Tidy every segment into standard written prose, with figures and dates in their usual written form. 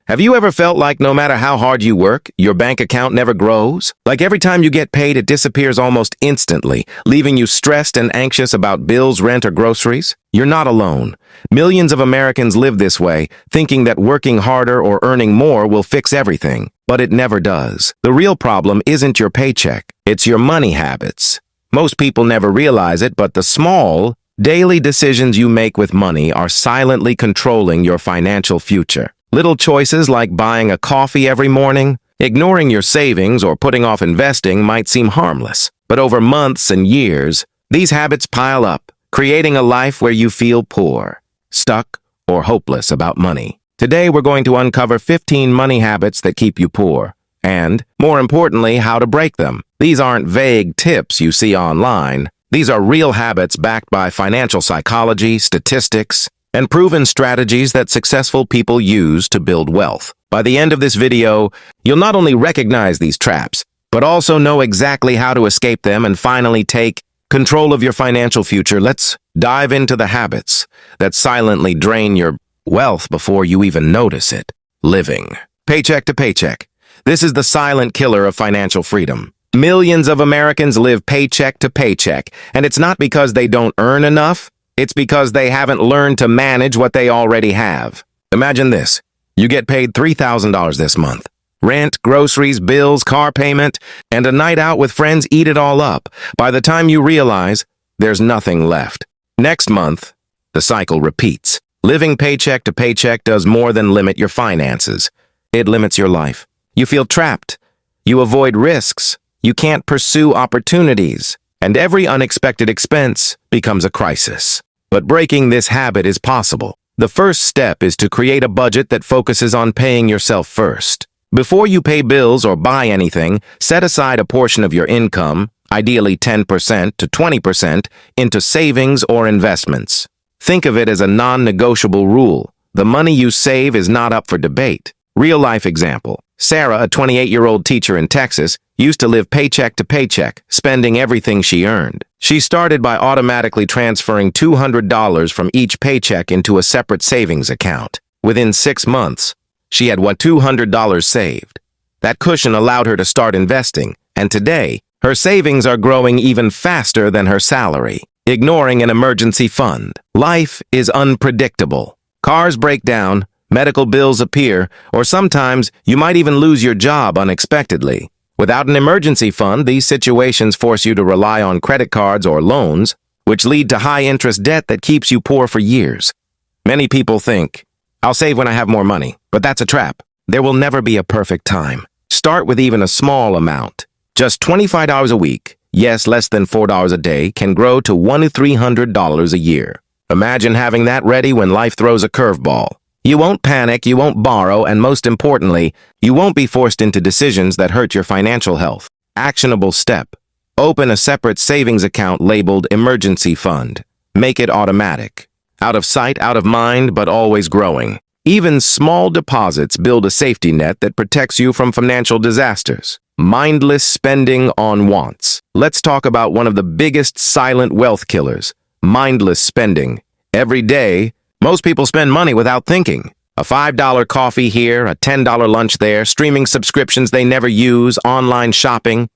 Have you ever felt like no matter how hard you work, your bank account never grows? Like every time you get paid, it disappears almost instantly, leaving you stressed and anxious about bills, rent, or groceries? You're not alone. Millions of Americans live this way, thinking that working harder or earning more will fix everything. But it never does. The real problem isn't your paycheck. It's your money habits. Most people never realize it, but the small, daily decisions you make with money are silently controlling your financial future. Little choices like buying a coffee every morning, ignoring your savings, or putting off investing might seem harmless. But over months and years, these habits pile up, creating a life where you feel poor, stuck, or hopeless about money. Today, we're going to uncover 15 money habits that keep you poor, and, more importantly, how to break them. These aren't vague tips you see online. These are real habits backed by financial psychology, statistics, and proven strategies that successful people use to build wealth. By the end of this video, you'll not only recognize these traps, but also know exactly how to escape them and finally take control of your financial future. Let's dive into the habits that silently drain your wealth before you even notice it. Living paycheck to paycheck. This is the silent killer of financial freedom. Millions of Americans live paycheck to paycheck, and it's not because they don't earn enough. It's because they haven't learned to manage what they already have. Imagine this. You get paid $3,000 this month. Rent, groceries, bills, car payment, and a night out with friends eat it all up. By the time you realize, there's nothing left. Next month, the cycle repeats. Living paycheck to paycheck does more than limit your finances. It limits your life. You feel trapped. You avoid risks. You can't pursue opportunities. And every unexpected expense becomes a crisis. But breaking this habit is possible. The first step is to create a budget that focuses on paying yourself first. Before you pay bills or buy anything, set aside a portion of your income, ideally 10% to 20%, into savings or investments. Think of it as a non-negotiable rule. The money you save is not up for debate. Real-life example. Sarah, a 28-year-old teacher in Texas, used to live paycheck to paycheck, spending everything she earned. She started by automatically transferring $200 from each paycheck into a separate savings account. Within 6 months, she had $200 saved. That cushion allowed her to start investing, and today, her savings are growing even faster than her salary. Ignoring an emergency fund. Life is unpredictable. Cars break down, medical bills appear, or sometimes you might even lose your job unexpectedly. Without an emergency fund, these situations force you to rely on credit cards or loans, which lead to high-interest debt that keeps you poor for years. Many people think, I'll save when I have more money, but that's a trap. There will never be a perfect time. Start with even a small amount. Just $25 a week, yes, less than $4 a day, can grow to $100 to $300 a year. Imagine having that ready when life throws a curveball. You won't panic, you won't borrow, and most importantly, you won't be forced into decisions that hurt your financial health. Actionable step. Open a separate savings account labeled Emergency Fund. Make it automatic. Out of sight, out of mind, but always growing. Even small deposits build a safety net that protects you from financial disasters. Mindless spending on wants. Let's talk about one of the biggest silent wealth killers. Mindless spending. Every day, most people spend money without thinking. A $5 coffee here, a $10 lunch there, streaming subscriptions they never use, online shopping,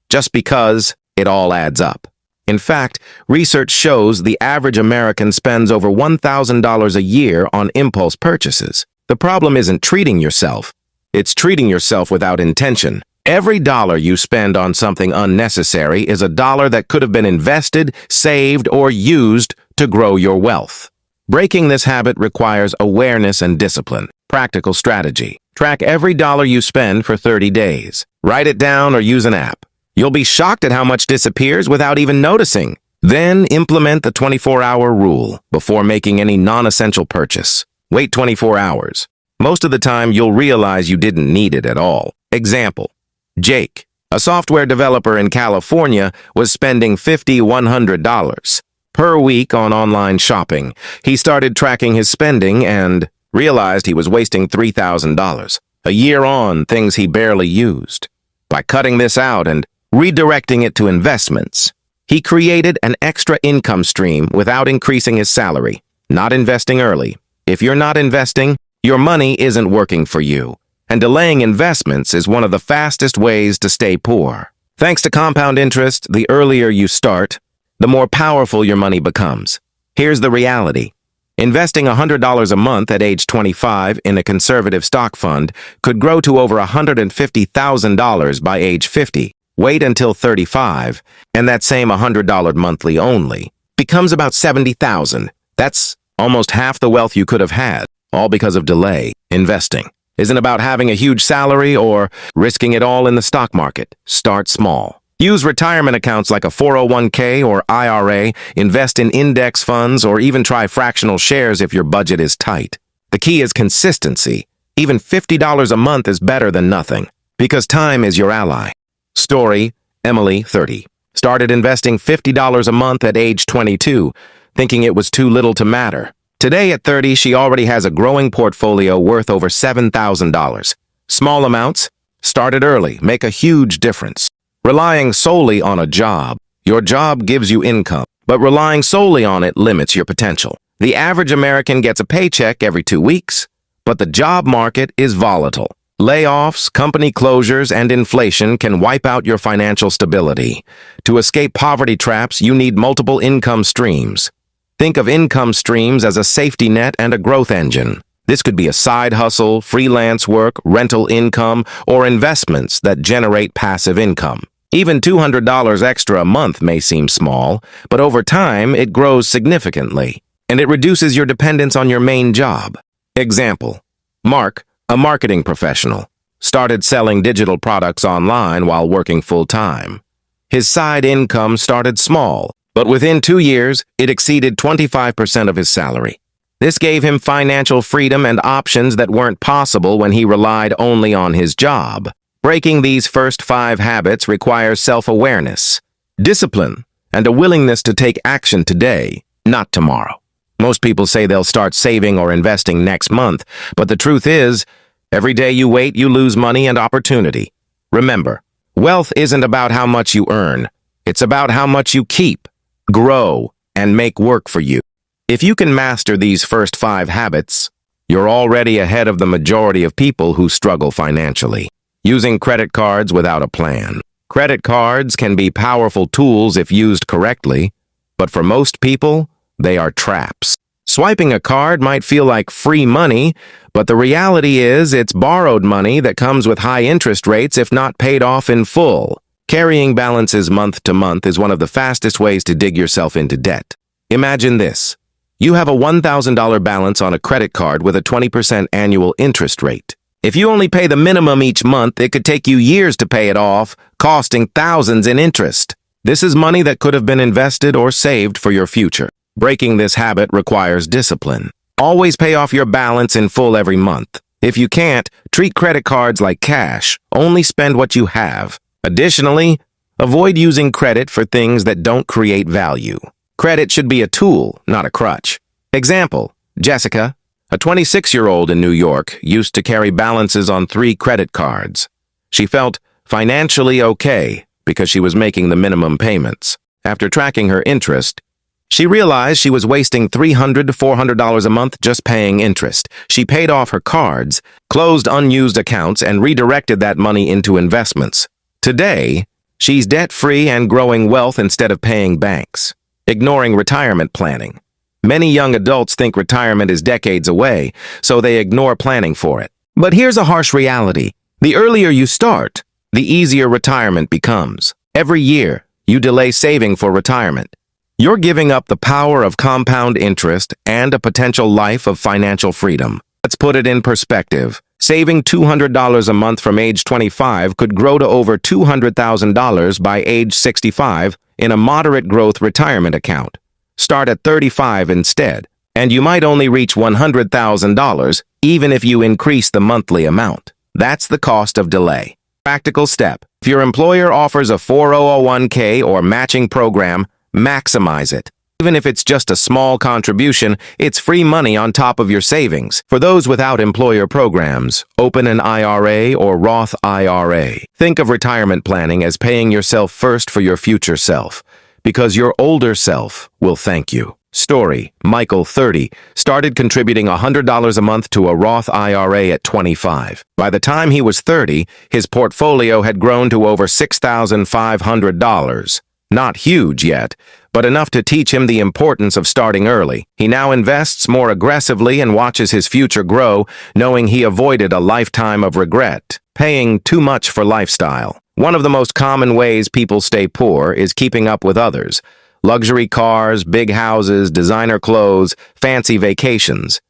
just because it all adds up. In fact, research shows the average American spends over $1,000 a year on impulse purchases. The problem isn't treating yourself. It's treating yourself without intention. Every dollar you spend on something unnecessary is a dollar that could have been invested, saved, or used to grow your wealth. Breaking this habit requires awareness and discipline. Practical strategy. Track every dollar you spend for 30 days. Write it down or use an app. You'll be shocked at how much disappears without even noticing. Then implement the 24-hour rule before making any non-essential purchase. Wait 24 hours. Most of the time, you'll realize you didn't need it at all. Example. Jake, a software developer in California, was spending $100 per week on online shopping. He started tracking his spending and realized he was wasting $3,000. A year on, things he barely used. By cutting this out and redirecting it to investments, he created an extra income stream without increasing his salary. Not investing early. If you're not investing, Your money isn't working for you, and delaying investments is one of the fastest ways to stay poor. Thanks to compound interest, the earlier you start, the more powerful your money becomes. Here's the reality. Investing $100 a month at age 25 in a conservative stock fund could grow to over $150,000 by age 50. Wait until 35, and that same $100 monthly only becomes about $70,000. That's almost half the wealth you could have had, all because of delay. Investing isn't about having a huge salary or risking it all in the stock market. Start small. Use retirement accounts like a 401k or IRA, invest in index funds, or even try fractional shares if your budget is tight. The key is consistency. Even $50 a month is better than nothing, because time is your ally. Story: Emily, 30, started investing $50 a month at age 22, thinking it was too little to matter. Today at 30, she already has a growing portfolio worth over $7,000. Small amounts, started early, make a huge difference. Relying solely on a job. Your job gives you income, but relying solely on it limits your potential. The average American gets a paycheck every 2 weeks, but the job market is volatile. Layoffs, company closures, and inflation can wipe out your financial stability. To escape poverty traps, you need multiple income streams. Think of income streams as a safety net and a growth engine. This could be a side hustle, freelance work, rental income, or investments that generate passive income. Even $200 extra a month may seem small, but over time it grows significantly, and it reduces your dependence on your main job. Example: Mark, a marketing professional, started selling digital products online while working full-time. His side income started small, but within 2 years, it exceeded 25% of his salary. This gave him financial freedom and options that weren't possible when he relied only on his job. Breaking these first 5 habits requires self-awareness, discipline, and a willingness to take action today, not tomorrow. Most people say they'll start saving or investing next month, but the truth is, every day you wait, you lose money and opportunity. Remember, wealth isn't about how much you earn. It's about how much you keep, grow, and make work for you. If you can master these first 5 habits, you're already ahead of the majority of people who struggle financially. Using credit cards without a plan. Credit cards can be powerful tools if used correctly, but for most people, they are traps. Swiping a card might feel like free money, but the reality is it's borrowed money that comes with high interest rates if not paid off in full. Carrying balances month to month is one of the fastest ways to dig yourself into debt. Imagine this. You have a $1,000 balance on a credit card with a 20% annual interest rate. If you only pay the minimum each month, it could take you years to pay it off, costing thousands in interest. This is money that could have been invested or saved for your future. Breaking this habit requires discipline. Always pay off your balance in full every month. If you can't, treat credit cards like cash. Only spend what you have. Additionally, avoid using credit for things that don't create value. Credit should be a tool, not a crutch. Example: Jessica, a 26-year-old in New York, used to carry balances on 3 credit cards. She felt financially okay because she was making the minimum payments. After tracking her interest, she realized she was wasting $300 to $400 a month just paying interest. She paid off her cards, closed unused accounts, and redirected that money into investments. Today, she's debt-free and growing wealth instead of paying banks. Ignoring retirement planning. Many young adults think retirement is decades away, so they ignore planning for it. But here's a harsh reality. The earlier you start, the easier retirement becomes. Every year, you delay saving for retirement. You're giving up the power of compound interest and a potential life of financial freedom. Let's put it in perspective. Saving $200 a month from age 25 could grow to over $200,000 by age 65 in a moderate growth retirement account. Start at 35 instead, and you might only reach $100,000 even if you increase the monthly amount. That's the cost of delay. Practical step. If your employer offers a 401k or matching program, maximize it. Even if it's just a small contribution, it's free money on top of your savings. For those without employer programs, open an IRA or Roth IRA. Think of retirement planning as paying yourself first for your future self, because your older self will thank you. Story: Michael, 30, started contributing $100 a month to a Roth IRA at 25. By the time he was 30, his portfolio had grown to over $6,500. Not huge yet, but enough to teach him the importance of starting early. He now invests more aggressively and watches his future grow, knowing he avoided a lifetime of regret, paying too much for lifestyle. One of the most common ways people stay poor is keeping up with others. Luxury cars, big houses, designer clothes, fancy vacations.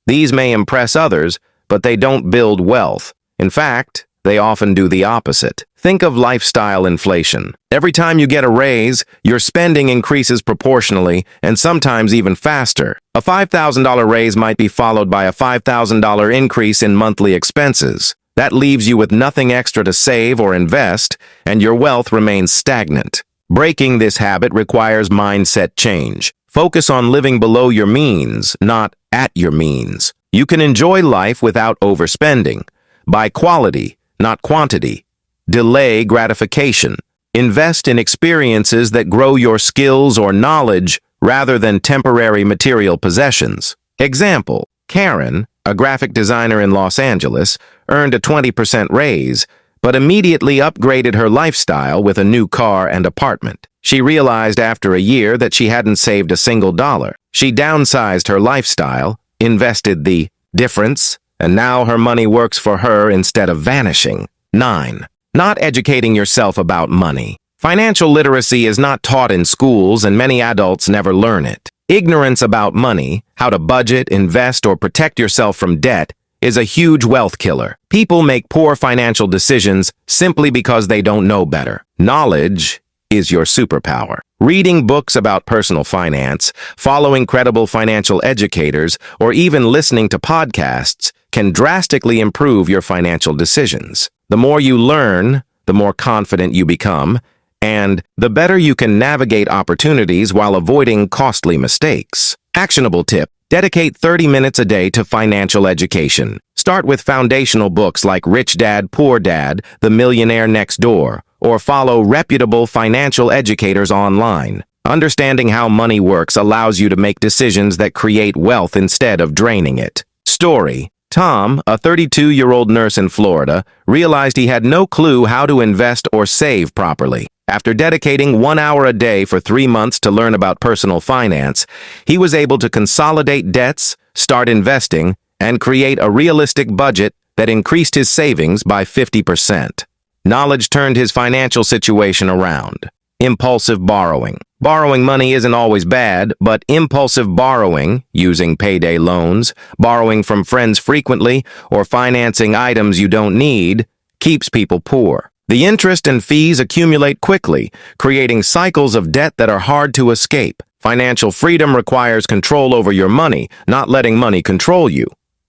These may impress others, but they don't build wealth. In fact, they often do the opposite. Think of lifestyle inflation. Every time you get a raise, your spending increases proportionally and sometimes even faster. A $5,000 raise might be followed by a $5,000 increase in monthly expenses. That leaves you with nothing extra to save or invest, and your wealth remains stagnant. Breaking this habit requires mindset change. Focus on living below your means, not at your means. You can enjoy life without overspending. Buy quality, not quantity. Delay gratification. Invest in experiences that grow your skills or knowledge rather than temporary material possessions. Example: Karen, a graphic designer in Los Angeles, earned a 20% raise, but immediately upgraded her lifestyle with a new car and apartment. She realized after a year that she hadn't saved a single dollar. She downsized her lifestyle, invested the difference, and now her money works for her instead of vanishing. 9. Not educating yourself about money. Financial literacy is not taught in schools, and many adults never learn it. Ignorance about money, how to budget, invest, or protect yourself from debt, is a huge wealth killer. People make poor financial decisions simply because they don't know better. Knowledge is your superpower. Reading books about personal finance, following credible financial educators, or even listening to podcasts can drastically improve your financial decisions. The more you learn, the more confident you become, and the better you can navigate opportunities while avoiding costly mistakes. Actionable tip: dedicate 30 minutes a day to financial education. Start with foundational books like Rich Dad, Poor Dad, The Millionaire Next Door, or follow reputable financial educators online. Understanding how money works allows you to make decisions that create wealth instead of draining it. Story: Tom, a 32-year-old nurse in Florida, realized he had no clue how to invest or save properly. After dedicating 1 hour a day for 3 months to learn about personal finance, he was able to consolidate debts, start investing, and create a realistic budget that increased his savings by 50%. Knowledge turned his financial situation around. Impulsive borrowing. Borrowing money isn't always bad, but impulsive borrowing, using payday loans, borrowing from friends frequently, or financing items you don't need, keeps people poor. The interest and fees accumulate quickly, creating cycles of debt that are hard to escape. Financial freedom requires control over your money, not letting money control you.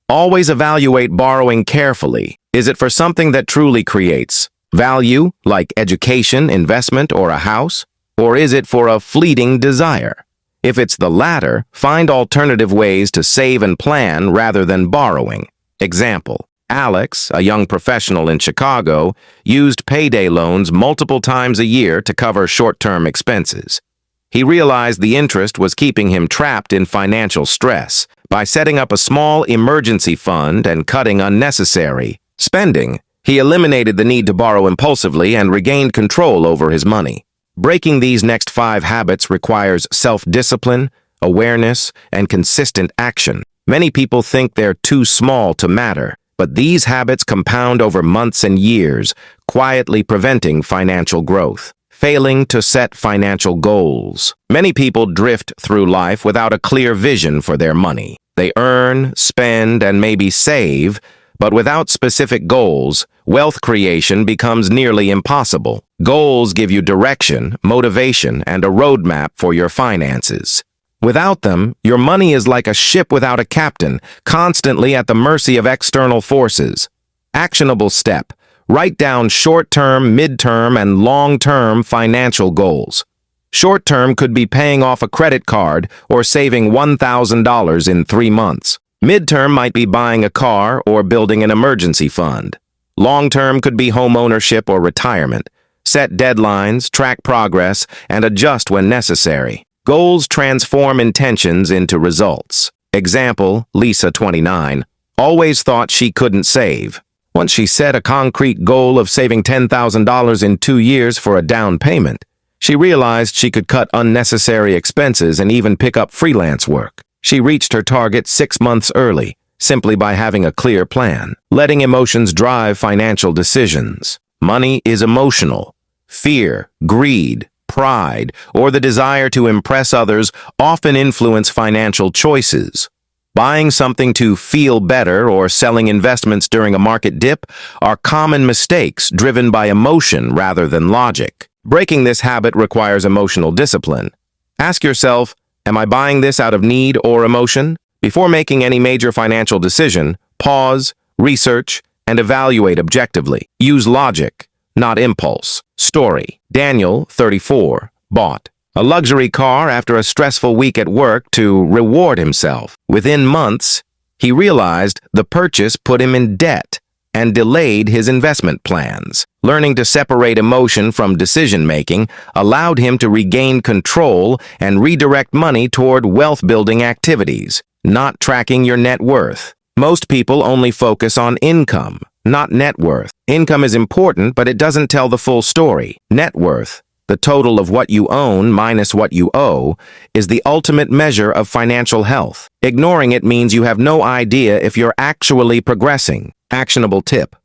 Always evaluate borrowing carefully. Is it for something that truly creates value, like education, investment, or a house? Or is it for a fleeting desire? If it's the latter, find alternative ways to save and plan rather than borrowing. Example: Alex, a young professional in Chicago, used payday loans multiple times a year to cover short-term expenses. He realized the interest was keeping him trapped in financial stress. By setting up a small emergency fund and cutting unnecessary spending, he eliminated the need to borrow impulsively and regained control over his money. Breaking these next 5 habits requires self-discipline, awareness, and consistent action. Many people think they're too small to matter, but these habits compound over months and years, quietly preventing financial growth. Failing to set financial goals. Many people drift through life without a clear vision for their money. They earn, spend, and maybe save, but without specific goals, wealth creation becomes nearly impossible. Goals give you direction, motivation, and a roadmap for your finances. Without them, your money is like a ship without a captain, constantly at the mercy of external forces. Actionable step: write down short-term, mid-term, and long-term financial goals. Short-term could be paying off a credit card or saving $1,000 in 3 months. Mid-term might be buying a car or building an emergency fund. Long-term could be home ownership or retirement. Set deadlines, track progress, and adjust when necessary. Goals transform intentions into results. Example, Lisa, 29, always thought she couldn't save. Once she set a concrete goal of saving $10,000 in 2 years for a down payment, she realized she could cut unnecessary expenses and even pick up freelance work. She reached her target 6 months early, simply by having a clear plan. Letting emotions drive financial decisions. Money is emotional. Fear, greed, pride, or the desire to impress others often influence financial choices. Buying something to feel better or selling investments during a market dip are common mistakes driven by emotion rather than logic. Breaking this habit requires emotional discipline. Ask yourself, am I buying this out of need or emotion? Before making any major financial decision, pause, research, and evaluate objectively. Use logic, not impulse. Story. Daniel, 34, bought a luxury car after a stressful week at work to reward himself. Within months, he realized the purchase put him in debt and delayed his investment plans. Learning to separate emotion from decision-making allowed him to regain control and redirect money toward wealth-building activities. Not tracking your net worth. Most people only focus on income, not net worth. Income is important, but it doesn't tell the full story. Net worth, the total of what you own minus what you owe, is the ultimate measure of financial health. Ignoring it means you have no idea if you're actually progressing. Actionable tip.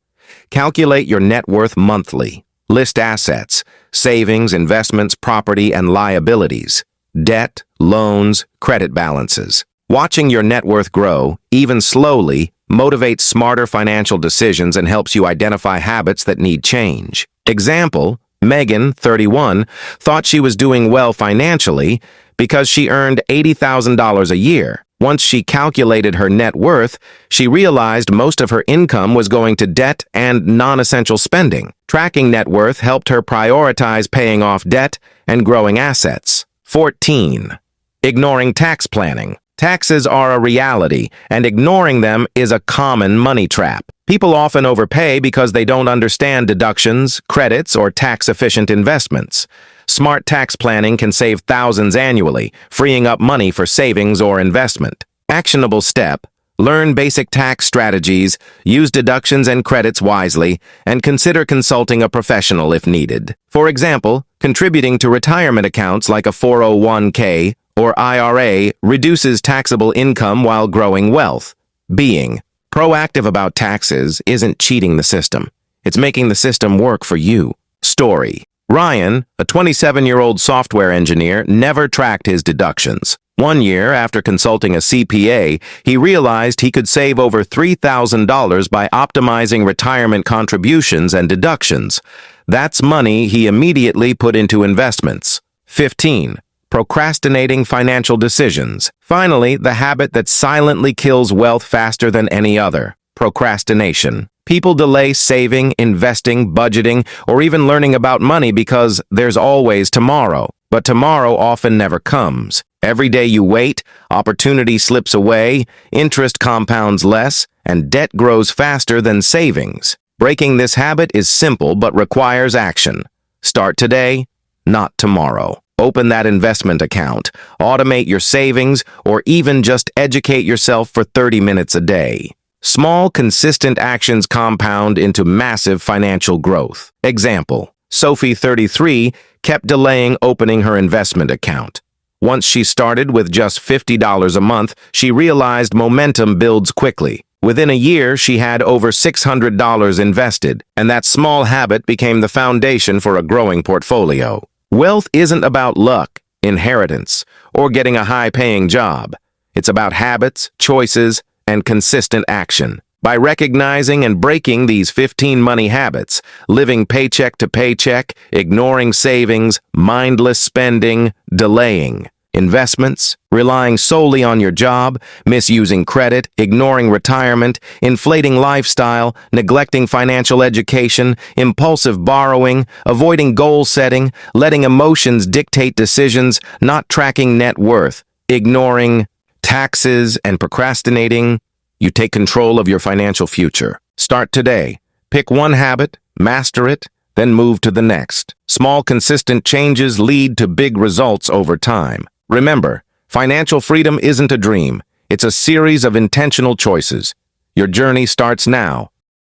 Calculate your net worth monthly. List assets, savings, investments, property, and liabilities, debt, loans, credit balances. Watching your net worth grow, even slowly, motivates smarter financial decisions and helps you identify habits that need change. Example, Megan, 31, thought she was doing well financially because she earned $80,000 a year. Once she calculated her net worth, she realized most of her income was going to debt and non-essential spending. Tracking net worth helped her prioritize paying off debt and growing assets. 14. Ignoring tax planning. Taxes are a reality, and ignoring them is a common money trap. People often overpay because they don't understand deductions, credits, or tax-efficient investments. Smart tax planning can save thousands annually, freeing up money for savings or investment. Actionable step: learn basic tax strategies, use deductions and credits wisely, and consider consulting a professional if needed. For example, contributing to retirement accounts like a 401k or IRA reduces taxable income while growing wealth. Being proactive about taxes isn't cheating the system. It's making the system work for you. Story. Ryan, a 27-year-old software engineer, never tracked his deductions. 1 year after consulting a CPA, he realized he could save over $3,000 by optimizing retirement contributions and deductions. That's money he immediately put into investments. 15. Procrastinating financial decisions. Finally, the habit that silently kills wealth faster than any other. Procrastination. People delay saving, investing, budgeting, or even learning about money because there's always tomorrow. But tomorrow often never comes. Every day you wait, opportunity slips away, interest compounds less, and debt grows faster than savings. Breaking this habit is simple but requires action. Start today, not tomorrow. Open that investment account, automate your savings, or even just educate yourself for 30 minutes a day. Small, consistent actions compound into massive financial growth. Example, Sophie, 33, kept delaying opening her investment account. Once she started with just $50 a month, she realized momentum builds quickly. Within a year, she had over $600 invested, and that small habit became the foundation for a growing portfolio. Wealth isn't about luck, inheritance, or getting a high-paying job. It's about habits, choices, and consistent action. By recognizing and breaking these 15 money habits, living paycheck to paycheck, ignoring savings, mindless spending, delaying investments, relying solely on your job, misusing credit, ignoring retirement, inflating lifestyle, neglecting financial education, impulsive borrowing, avoiding goal setting, letting emotions dictate decisions, not tracking net worth, ignoring taxes, and procrastinating, you take control of your financial future. Start today. Pick one habit, master it, then move to the next. Small, consistent changes lead to big results over time. Remember, financial freedom isn't a dream. It's a series of intentional choices. Your journey starts now.